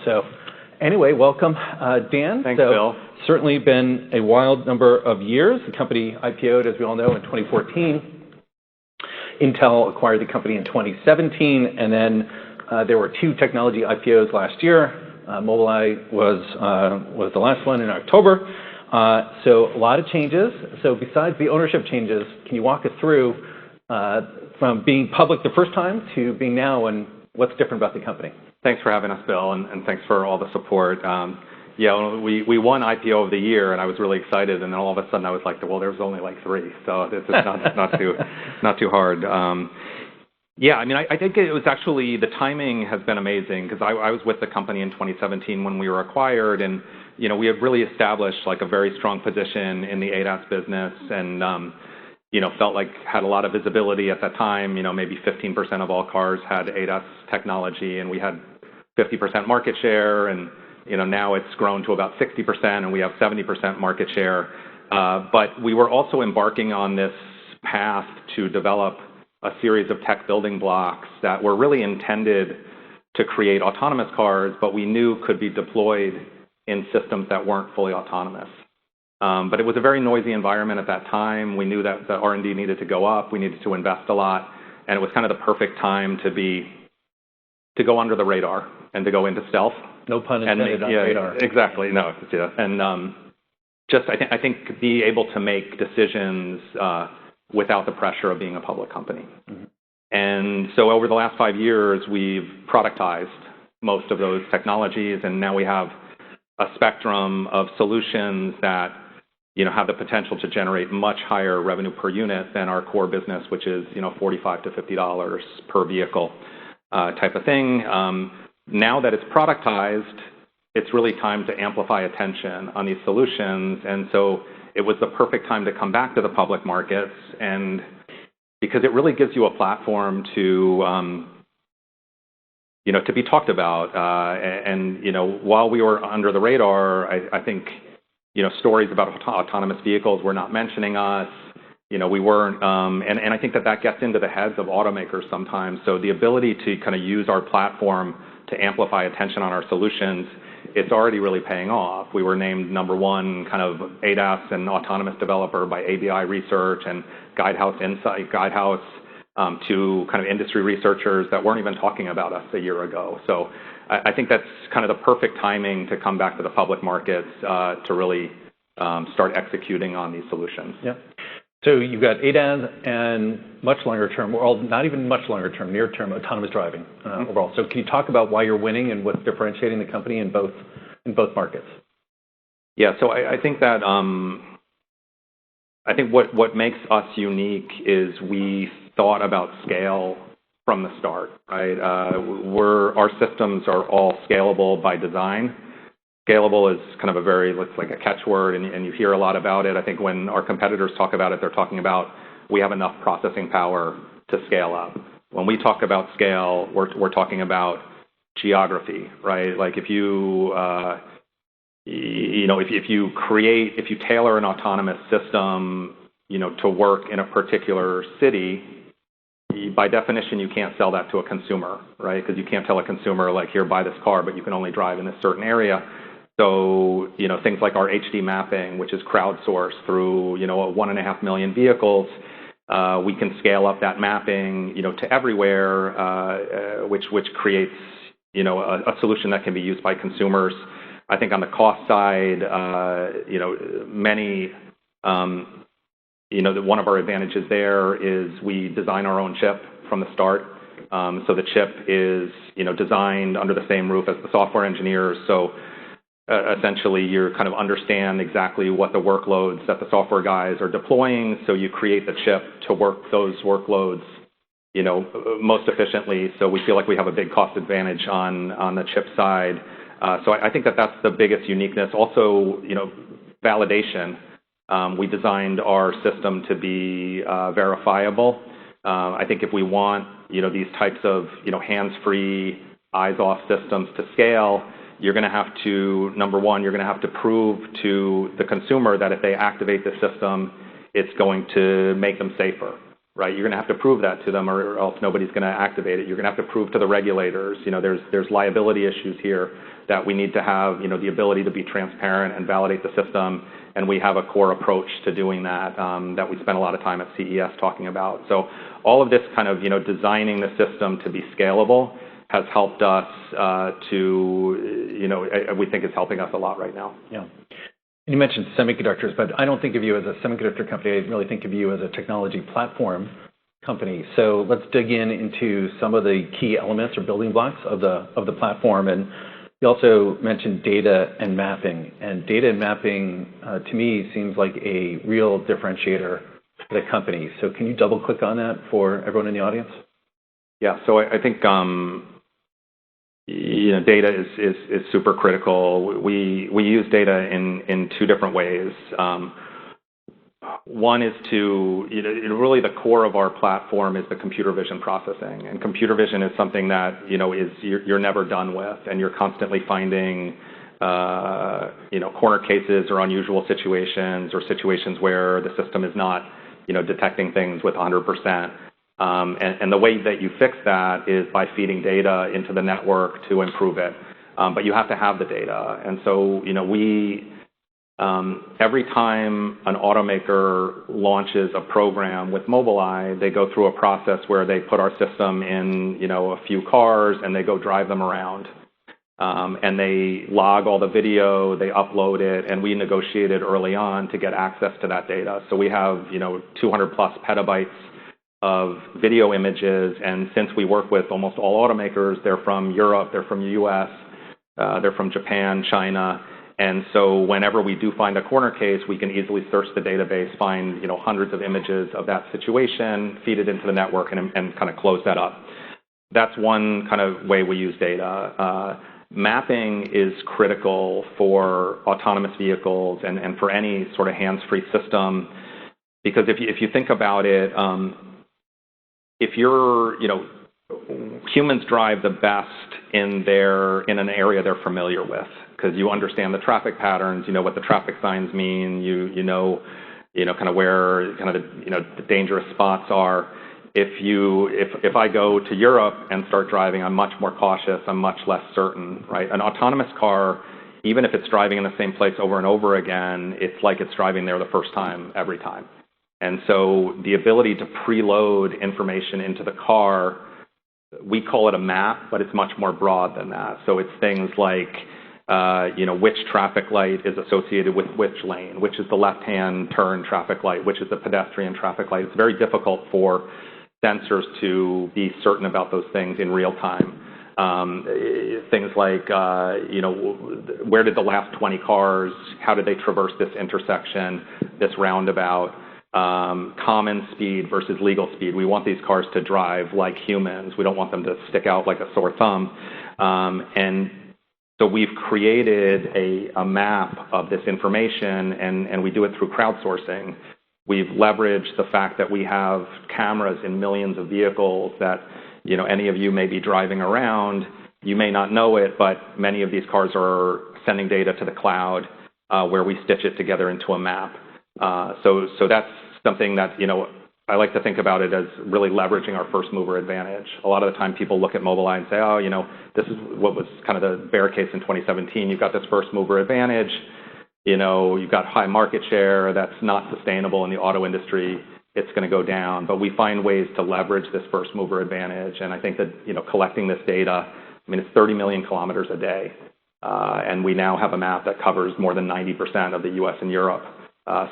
So anyway, welcome, Dan. Thanks, Bill. Certainly been a wild number of years. The company IPO'd, as we all know, in 2014. Intel acquired the company in 2017, and then there were two technology IPOs last year. Mobileye was the last one in October. So a lot of changes. So besides the ownership changes, can you walk us through from being public the first time to being now, and what's different about the company? Thanks for having us, Bill, and thanks for all the support. We won IPO of the year, and I was really excited, and then all of a sudden I was like, well, there's only like three, so this is not too hard. I think it was actually, the timing has been amazing because I was with the company in 2017 when we were acquired, and we have really established like a very strong position in the ADAS business, and felt like had a lot of visibility at that time. Maybe 15% of all cars had ADAS technology, and we had 50% market share, and now it's grown to about 60%, and we have 70% market share. But we were also embarking on this path to develop a series of tech building blocks that were really intended to create autonomous cars, but we knew could be deployed in systems that weren't fully autonomous. But it was a very noisy environment at that time. We knew that the R&D needed to go up. We needed to invest a lot, and it was kind of the perfect time to go under the radar and to go into stealth. No pun intended on radar. Exactly. No. Yeah. And I think be able to make decisions without the pressure of being a public company. Mm-hmm. And so over the last 5 years, we've productized most of those technologies, and now we have a spectrum of solutions that have the potential to generate much higher revenue per unit than our core business, which is $45 to $50 per vehicle type of thing. Now that it's productized, it's really time to amplify attention on these solutions, and so it was the perfect time to come back to the public markets, and because it really gives you a platform to be talked about. While we were under the radar, I think stories about autonomous vehicles were not mentioning us. We weren't, and I think that gets into the heads of automakers sometimes. So the ability to kind of use our platform to amplify attention on our solutions, it's already really paying off. We were named #1 kind of ADAS and autonomous developer by ABI Research and Guidehouse Insight, to kind of industry researchers that weren't even talking about us a year ago. So I think that's kind of the perfect timing to come back to the public markets to really start executing on these solutions. Yeah. So you've got ADAS and much longer term, or not even much longer term, near term autonomous driving overall. So can you talk about why you're winning and what's differentiating the company in both markets? Yeah. So I think that what makes us unique is we thought about scale from the start, right? Our systems are all scalable by design. Scalable is kind of it's like a catchword, and you hear a lot about it. I think when our competitors talk about it, they're talking about we have enough processing power to scale up. When we talk about scale, we're talking about geography, right? Like if you tailor an autonomous system, to work in a particular city, by definition, you can't sell that to a consumer, right? Because you can't tell a consumer like, here, buy this car, but you can only drive in this certain area. So, things like our HD mapping, which is crowdsourced through, 1.5 million vehicles, we can scale up that mapping, to everywhere, which creates, a solution that can be used by consumers. I think on the cost side, one of our advantages there is we design our own chip from the start. So the chip is, designed under the same roof as the software engineers. So essentially, you kind of understand exactly what the workloads that the software guys are deploying. So you create the chip to work those workloads, most efficiently. So we feel like we have a big cost advantage on the chip side. So I think that's the biggest uniqueness. Also, validation. We designed our system to be verifiable. I think if we want, these types of, hands-free, eyes-off systems to scale, you're going to have to, #1, you're going to have to prove to the consumer that if they activate the system, it's going to make them safer, right? You're going to have to prove that to them or else nobody's going to activate it. You're going to have to prove to the regulators, there's liability issues here that we need to have, the ability to be transparent and validate the system. And we have a core approach to doing that, that we spent a lot of time at CES talking about. So all of this kind of, designing the system to be scalable has helped us we think it's helping us a lot right now. Yeah. And you mentioned semiconductors, but I don't think of you as a semiconductor company. I really think of you as a technology platform company. So let's dig into some of the key elements or building blocks of the platform. And you also mentioned data and mapping. And data and mapping, to me, seems like a real differentiator for the company. So can you double click on that for everyone in the audience? Yeah. So I think data is super critical. We use data in two different ways. One is really the core of our platform is the computer vision processing, and computer vision is something that you're never done with, and you're constantly finding corner cases or unusual situations or situations where the system is not detecting things with 100%. And the way that you fix that is by feeding data into the network to improve it. But you have to have the data. And so, every time an automaker launches a program with Mobileye, they go through a process where they put our system in, a few cars and they go drive them around. And they log all the video, they upload it, and we negotiated early on to get access to that data. So we have, 200 plus petabytes of video images. And since we work with almost all automakers, they're from Europe, they're from the US, they're from Japan, China. And so whenever we do find a corner case, we can easily search the database, find, hundreds of images of that situation, feed it into the network and kind of close that up. That's one kind of way we use data. Mapping is critical for autonomous vehicles and for any sort of hands-free system, because if you think about it, if humans drive the best in an area they're familiar with, because you understand the traffic patterns, what the traffic signs mean, kind of where kind of the dangerous spots are. If I go to Europe and start driving, I'm much more cautious. I'm much less certain, right? An autonomous car, even if it's driving in the same place over and over again, it's like it's driving there the first time every time. And so the ability to preload information into the car, we call it a map, but it's much more broad than that. So it's things like, which traffic light is associated with which lane, which is the left-hand turn traffic light, which is the pedestrian traffic light. It's very difficult for sensors to be certain about those things in real time. Things like, where did the last 20 cars, how did they traverse this intersection, this roundabout, common speed versus legal speed. We want these cars to drive like humans. We don't want them to stick out like a sore thumb. And so we've created a map of this information, and we do it through crowdsourcing. We've leveraged the fact that we have cameras in millions of vehicles that, any of you may be driving around. You may not know it, but many of these cars are sending data to the cloud, where we stitch it together into a map. So that's something that, I like to think about it as really leveraging our first mover advantage. A lot of the time people look at Mobileye and say, this is what was kind of the bear case in 2017. You've got this first mover advantage. You've got high market share that's not sustainable in the auto industry. It's going to go down. But we find ways to leverage this first mover advantage. And I think that, collecting this data, it's 30 million kilometers a day. And we now have a map that covers more than 90% of the US and Europe.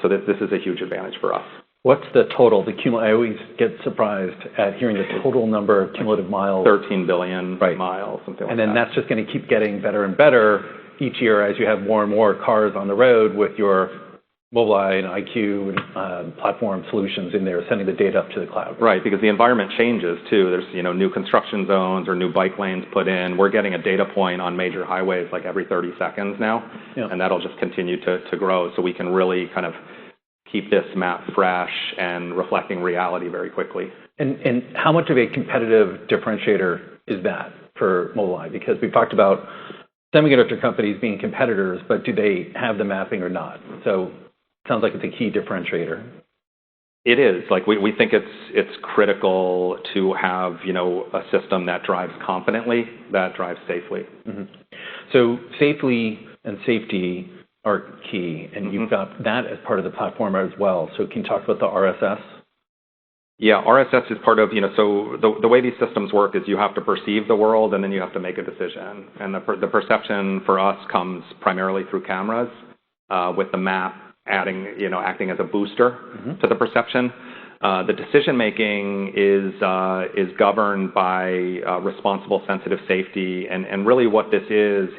So this is a huge advantage for us. What's the total? I always get surprised at hearing the total number of cumulative miles. 13 billion miles, something like that. And then that's just going to keep getting better and better each year as you have more and more cars on the road with your Mobileye and IQ and platform solutions in there, sending the data up to the cloud. Right, because the environment changes too. There's new construction zones or new bike lanes put in. We're getting a data point on major highways like every 30 seconds now, and that'll just continue to grow. So we can really kind of keep this map fresh and reflecting reality very quickly. And how much of a competitive differentiator is that for Mobileye? Because we've talked about semiconductor companies being competitors, but do they have the mapping or not? So it sounds like it's a key differentiator. It is. Like, we think it's critical to have, you know, a system that drives confidently, that drives safely. Mm-hmm. So safely and safety are key, and you've got that as part of the platform as well. So can you talk about the RSS? Yeah, RSS is part of, you know, so the way these systems work is you have to perceive the world and then you have to make a decision. And the perception for us comes primarily through cameras, with the map acting as a booster to the perception. The decision making is governed by responsible sensitive safety. And really what this is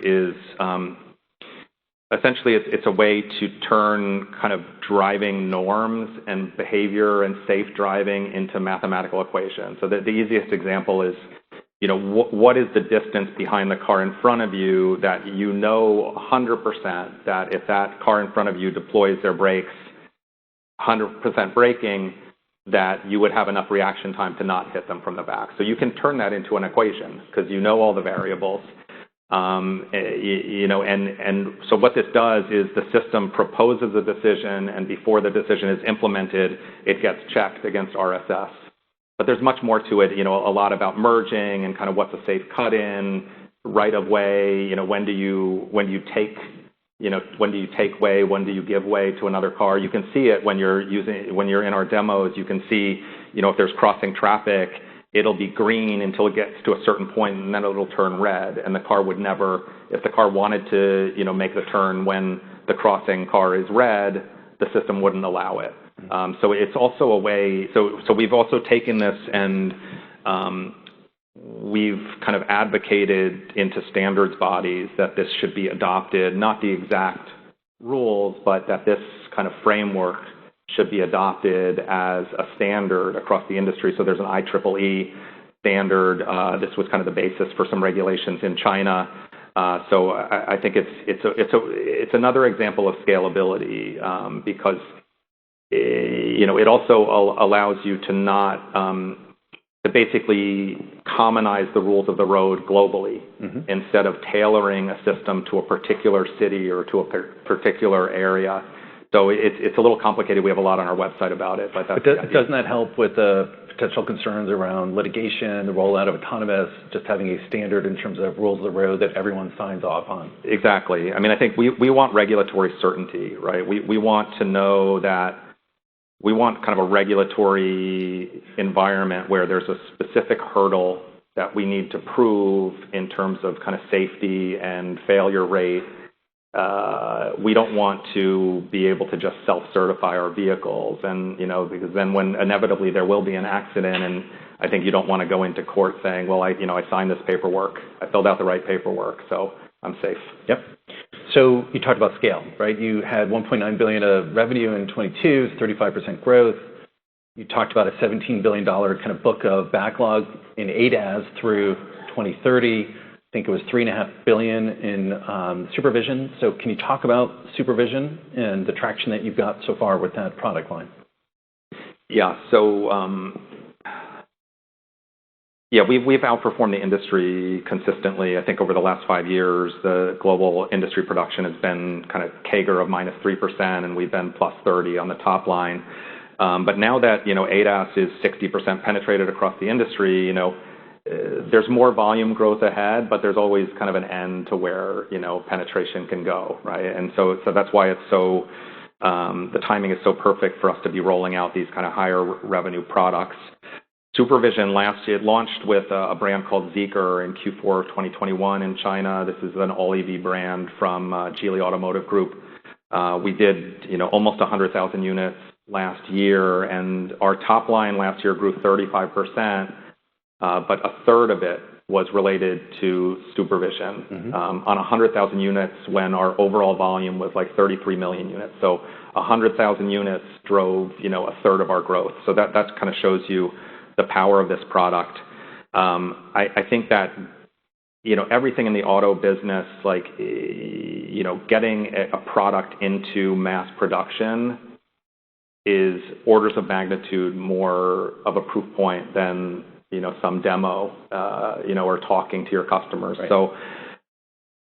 essentially it's a way to turn kind of driving norms and behavior and safe driving into mathematical equations. So the easiest example is, you know, what is the distance behind the car in front of you that you know 100% that if that car in front of you deploys their brakes, 100% braking, that you would have enough reaction time to not hit them from the back. So you can turn that into an equation because you know all the variables. You know, and so what this does is the system proposes a decision, and before the decision is implemented, it gets checked against RSS. But there's much more to it, you know, a lot about merging and kind of what's a safe cut-in, right of way, you know, when do you take way, when do you give way to another car? You can see it when you're in our demos, you can see, you know, if there's crossing traffic, it'll be green until it gets to a certain point and then it'll turn red. And the car would never, if the car wanted to, you know, make the turn when the crossing car is red, the system wouldn't allow it. So it's also a way, so we've also taken this and we've kind of advocated into standards bodies that this should be adopted, not the exact rules, but that this kind of framework should be adopted as a standard across the industry. So there's an IEEE standard. This was kind of the basis for some regulations in China. So I think it's another example of scalability because you know, it also allows you to not to basically commonize the rules of the road globally instead of tailoring a system to a particular city or to a particular area. So it's a little complicated. We have a lot on our website about it, but that's doesn't that help with the potential concerns around litigation, the rollout of autonomous, just having a standard in terms of rules of the road that everyone signs off on? Exactly. I mean, I think we want regulatory certainty, right? We want to know that we want kind of a regulatory environment where there's a specific hurdle that we need to prove in terms of kind of safety and failure rate. We don't want to be able to just self-certify our vehicles and, you know, because then when inevitably there will be an accident and I think you don't want to go into court saying, well, I signed this paperwork. I filled out the right paperwork, so I'm safe. Yep. So you talked about scale, right? You had $1.9 billion of revenue in 22, 35% growth. You talked about a $17 billion kind of book of backlog in ADAS through 2030. I think it was $3.5 billion in supervision. So can you talk about supervision and the traction that you've got so far with that product line? Yeah. So we've outperformed the industry consistently. I think over the last 5 years, the global industry production has been kind of CAGR of -3%, and we've been +30 on the top line. But now that, you know, ADAS is 60% penetrated across the industry, you know, there's more volume growth ahead, but there's always kind of an end to where, you know, penetration can go, right? And so that's why it's so, the timing is so perfect for us to be rolling out these kind of higher revenue products. Supervision last year launched with a brand called Zeekr in Q4 of 2021 in China. This is an all-EV brand from Geely Automotive Group. We did, you know, almost 100,000 units last year, and our top line last year grew 35%, but a third of it was related to supervision on 100,000 units when our overall volume was like 33 million units. So 100,000 units drove, you know, a third of our growth. So that kind of shows you the power of this product. I think that, you know, everything in the auto business, like, you know, getting a product into mass production is orders of magnitude more of a proof point than, you know, some demo, you know, or talking to your customers. Right. So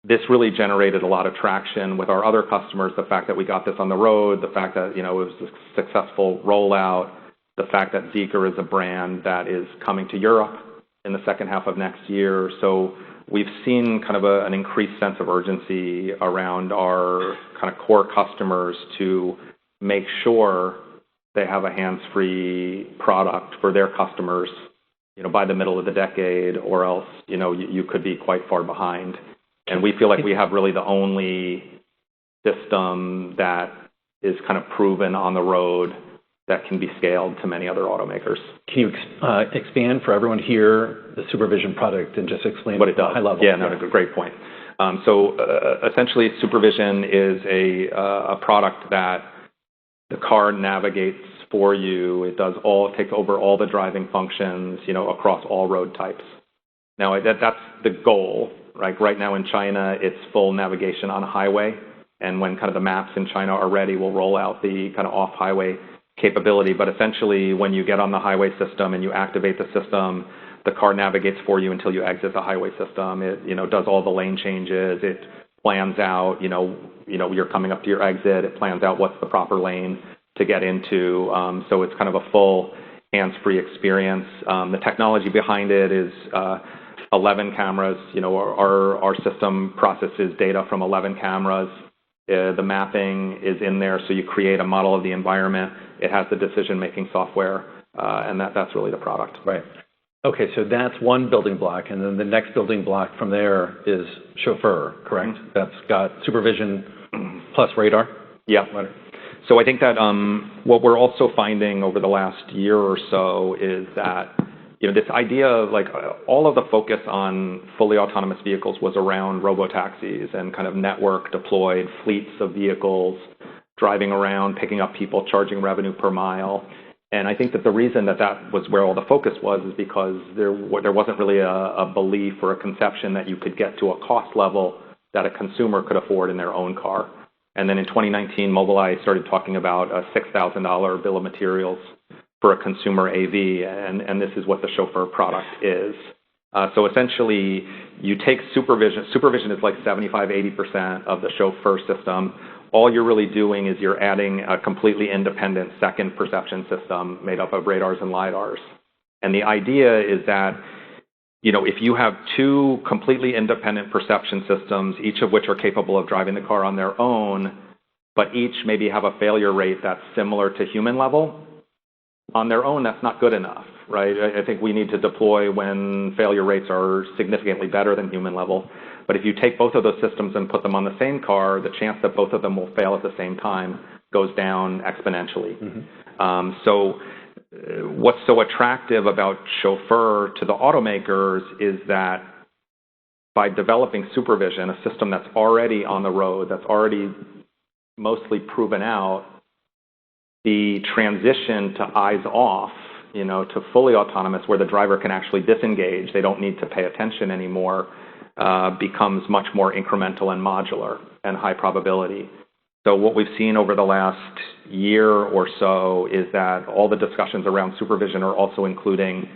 this really generated a lot of traction with our other customers. The fact that we got this on the road, the fact that, you know, it was a successful rollout, the fact that Zeekr is a brand that is coming to Europe in the second half of next year. So we've seen kind of an increased sense of urgency around our kind of core customers to make sure they have a hands-free product for their customers, by the middle of the decade, or else, you could be quite far behind. And we feel like we have really the only system that is kind of proven on the road that can be scaled to many other automakers. Can you expand for everyone here the SuperVision product and just explain what it does? High level. Yeah, no, great point. So essentially, SuperVision is a product that the car navigates for you. It takes over all the driving functions, across all road types. Now that's the goal, right? Right now in China, it's full navigation on a highway, and when kind of the maps in China are ready, we'll roll out the kind of off-highway capability. But essentially, when you get on the highway system and you activate the system, the car navigates for you until you exit the highway system. It does all the lane changes. It plans out, you're coming up to your exit. It plans out what's the proper lane to get into. So it's kind of a full hands-free experience. The technology behind it is 11 cameras. Our system processes data from 11 cameras. The mapping is in there, so you create a model of the environment. It has the decision-making software, and that's really the product. Right. Okay, so that's one building block, and then the next building block from there is Chauffeur, correct? Mm-hmm. That's got SuperVision plus radar? Yeah. So I think that what we're also finding over the last year or so is that this idea of all of the focus on fully autonomous vehicles was around robotaxis and kind of network deployed fleets of vehicles driving around, picking up people, charging revenue per mile. And I think that the reason that was where all the focus was is because there wasn't really a belief or a conception that you could get to a cost level that a consumer could afford in their own car. And then in 2019, Mobileye started talking about a $6,000 bill of materials for a consumer AV, and this is what the Chauffeur product is. So essentially, you take SuperVision. SuperVision is like 75-80% of the Chauffeur system. All you're really doing is you're adding a completely independent second perception system made up of radars and lidars. And the idea is that, if you have two completely independent perception systems, each of which are capable of driving the car on their own, but each maybe have a failure rate that's similar to human level, on their own, that's not good enough, right? I think we need to deploy when failure rates are significantly better than human level. But if you take both of those systems and put them on the same car, the chance that both of them will fail at the same time goes down exponentially. Mm-hmm. So what's so attractive about Chauffeur to the automakers is that by developing SuperVision, a system that's already on the road, that's already mostly proven out, the transition to eyes off, to fully autonomous, where the driver can actually disengage, they don't need to pay attention anymore, becomes much more incremental and modular and high probability. So what we've seen over the last year or so is that all the discussions around SuperVision are also including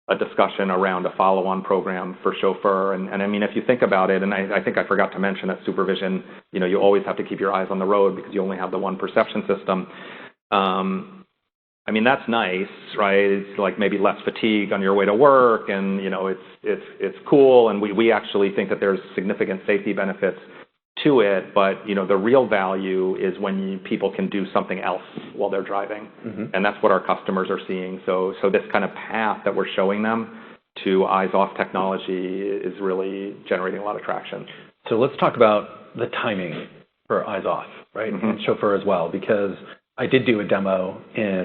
a discussion around a follow-on program for Chauffeur. And I mean, if you think about it, and I think I forgot to mention that SuperVision, you always have to keep your eyes on the road because you only have the one perception system. I mean, that's nice, right? It's like maybe less fatigue on your way to work, and it's cool. And we actually think that there's significant safety benefits to it, but the real value is when people can do something else while they're driving, mm-hmm. and that's what our customers are seeing. So this kind of path that we're showing them to eyes-off technology is really generating a lot of traction. So let's talk about the timing for eyes-off, right, mm-hmm. and Chauffeur as well, because I did do a demo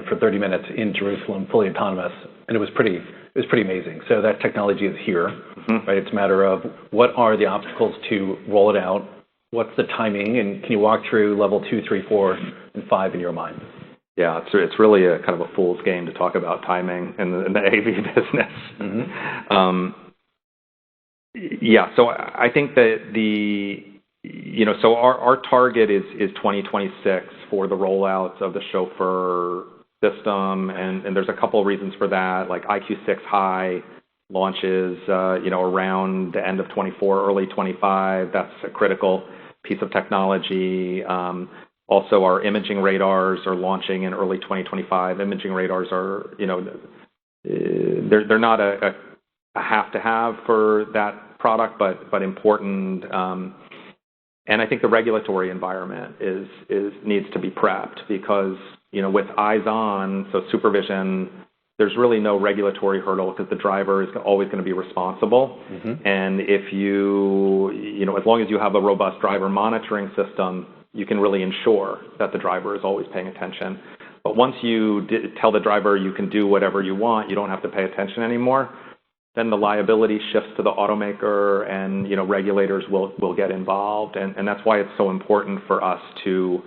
for 30 minutes in Jerusalem, fully autonomous, and it was pretty amazing. So that technology is here, mm-hmm. right? It's a matter of what are the obstacles to roll it out. What's the timing, and can you walk through level 2, 3, 4, and 5 in your mind? Yeah, it's really a kind of a fool's game to talk about timing in the AV business. Mm-hmm. Yeah, so I think that so our target is 2026 for the rollout of the Chauffeur system, and there's a couple of reasons for that. Like EyeQ6 High launches, around the end of 24, early 25. That's a critical piece of technology. Also, our imaging radars are launching in early 2025. Imaging radars are, they're not a have-to-have for that product, but important. And I think the regulatory environment needs to be prepped because, with eyes on, so supervision, there's really no regulatory hurdle because the driver is always going to be responsible. Mm-hmm. And if as long as you have a robust driver monitoring system, you can really ensure that the driver is always paying attention. But once you tell the driver you can do whatever you want, you don't have to pay attention anymore, then the liability shifts to the automaker and, regulators will get involved. And that's why it's so important for us to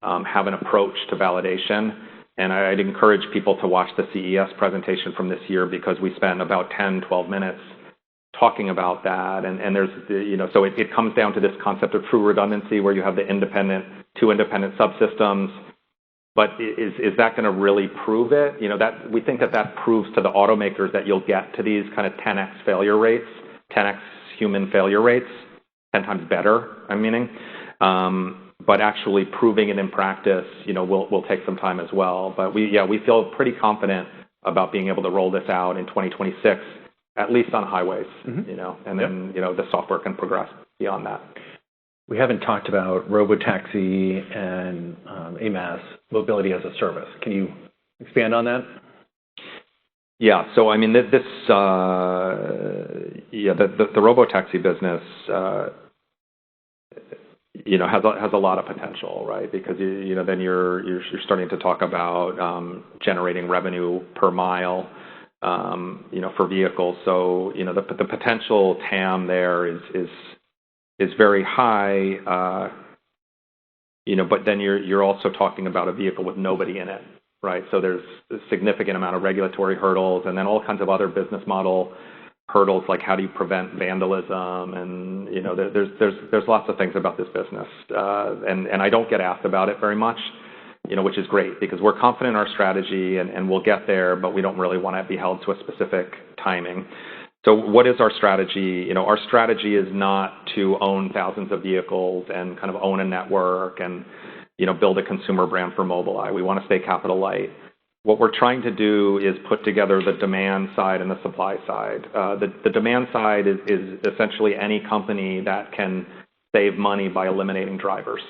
have an approach to validation. And I'd encourage people to watch the CES presentation from this year because we spent about 10, 12 minutes talking about that. And there's, so it comes down to this concept of true redundancy where you have two independent subsystems. But is that going to really prove it? That we think that proves to the automakers that you'll get to these kind of 10x failure rates, 10x human failure rates, 10 times better, I'm meaning. But actually proving it in practice, will take some time as well. But we feel pretty confident about being able to roll this out in 2026, at least on highways, Mm-hmm. and then, the software can progress beyond that. We haven't talked about robotaxi and AMaaS, mobility as a service. Can you expand on that? Yeah. So, I mean, the robotaxi business, has a lot of potential, right? Because then you're starting to talk about generating revenue per mile, for vehicles. So the potential TAM there is very high. But then you're also talking about a vehicle with nobody in it, right? So there's a significant amount of regulatory hurdles, and then all kinds of other business model hurdles, like how do you prevent vandalism, and there's lots of things about this business, and I don't get asked about it very much, which is great because we're confident in our strategy and we'll get there, but we don't really want to be held to a specific timing. So what is our strategy? Our strategy is not to own thousands of vehicles and kind of own a network and build a consumer brand for Mobileye. We want to stay capital light. What we're trying to do is put together the demand side and the supply side. The demand side is essentially any company that can save money by eliminating drivers.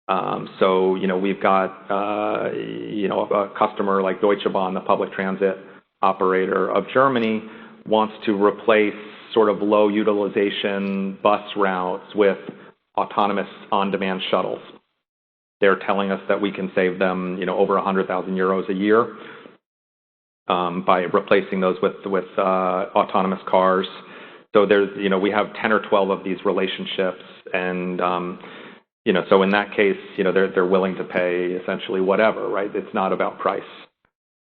So, we've got, a customer like Deutsche Bahn, the public transit operator of Germany, wants to replace sort of low utilization bus routes with autonomous on-demand shuttles. They're telling us that we can save them, over 100,000 euros a year by replacing those with autonomous cars. So there's, we have 10 or 12 of these relationships, and so in that case, they're willing to pay essentially whatever, right? It's not about price.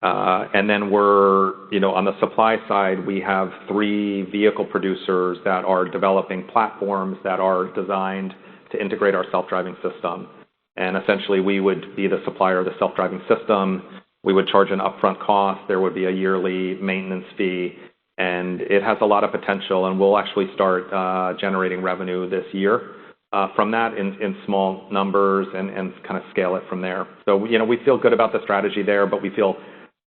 And then we're, on the supply side, we have 3 vehicle producers that are developing platforms that are designed to integrate our self-driving system. And essentially, we would be the supplier of the self-driving system. We would charge an upfront cost. There would be a yearly maintenance fee. And it has a lot of potential. And we'll actually start generating revenue this year from that in small numbers and kind of scale it from there. So, we feel good about the strategy there, but we feel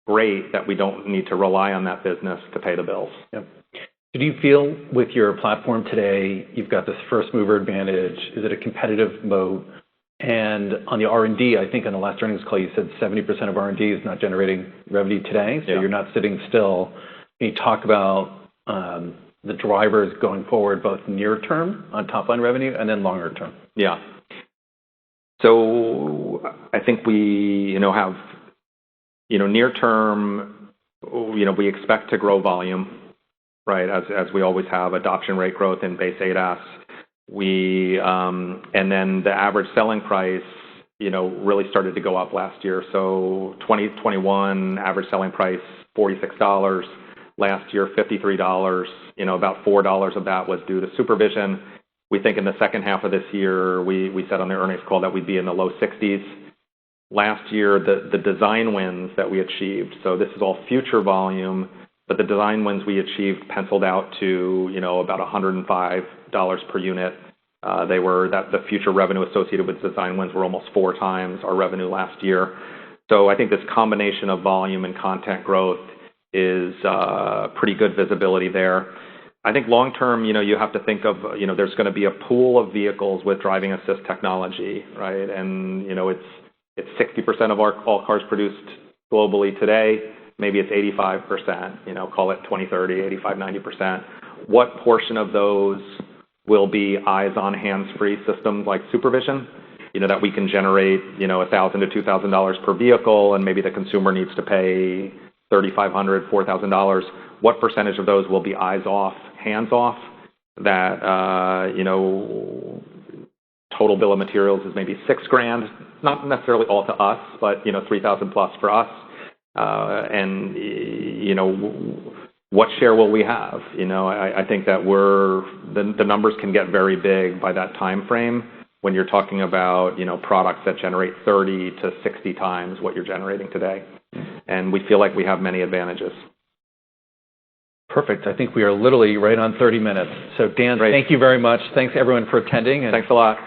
great that we don't need to rely on that business to pay the bills. Yep. So do you feel with your platform today, you've got this first mover advantage? Is it a competitive moat? And on the R&D, I think on the last earnings call, you said 70% of R&D is not generating revenue today. So You're not sitting still. Can you talk about the drivers going forward, both near term on top line revenue and then longer term? Yeah. So I think we, have, near term, we expect to grow volume, right? As we always have, adoption rate growth in base ADAS. And then the average selling price, really started to go up last year. So 2021 average selling price, $46. Last year, $53. About $4 of that was due to supervision. We think in the second half of this year, we said on the earnings call that we'd be in the low 60s. Last year, the design wins that we achieved, so this is all future volume, but the design wins we achieved penciled out to, about $105 per unit The future revenue associated with design wins were almost 4 times our revenue last year. So I think this combination of volume and content growth is pretty good visibility there. I think long term, you have to think of, there's going to be a pool of vehicles with driving assist technology, right? And, it's 60% of all cars produced globally today. Maybe it's 85%, call it 20, 30, 85, 90%. What portion of those will be eyes-on hands-free systems like supervision, that we can generate, $1,000 to $2,000 per vehicle, and maybe the consumer needs to pay $3,500, $4,000. What percentage of those will be eyes-off, hands-off? That, total bill of materials is maybe $6,000, not necessarily all to us, but, $3,000 plus for us. And, what share will we have? I think that the numbers can get very big by that time frame when you're talking about, products that generate 30 to 60 times what you're generating today. And we feel like we have many advantages. Perfect. I think we are literally right on 30 minutes. So Dan, Thank you very much. Thanks everyone for attending. Thanks a lot.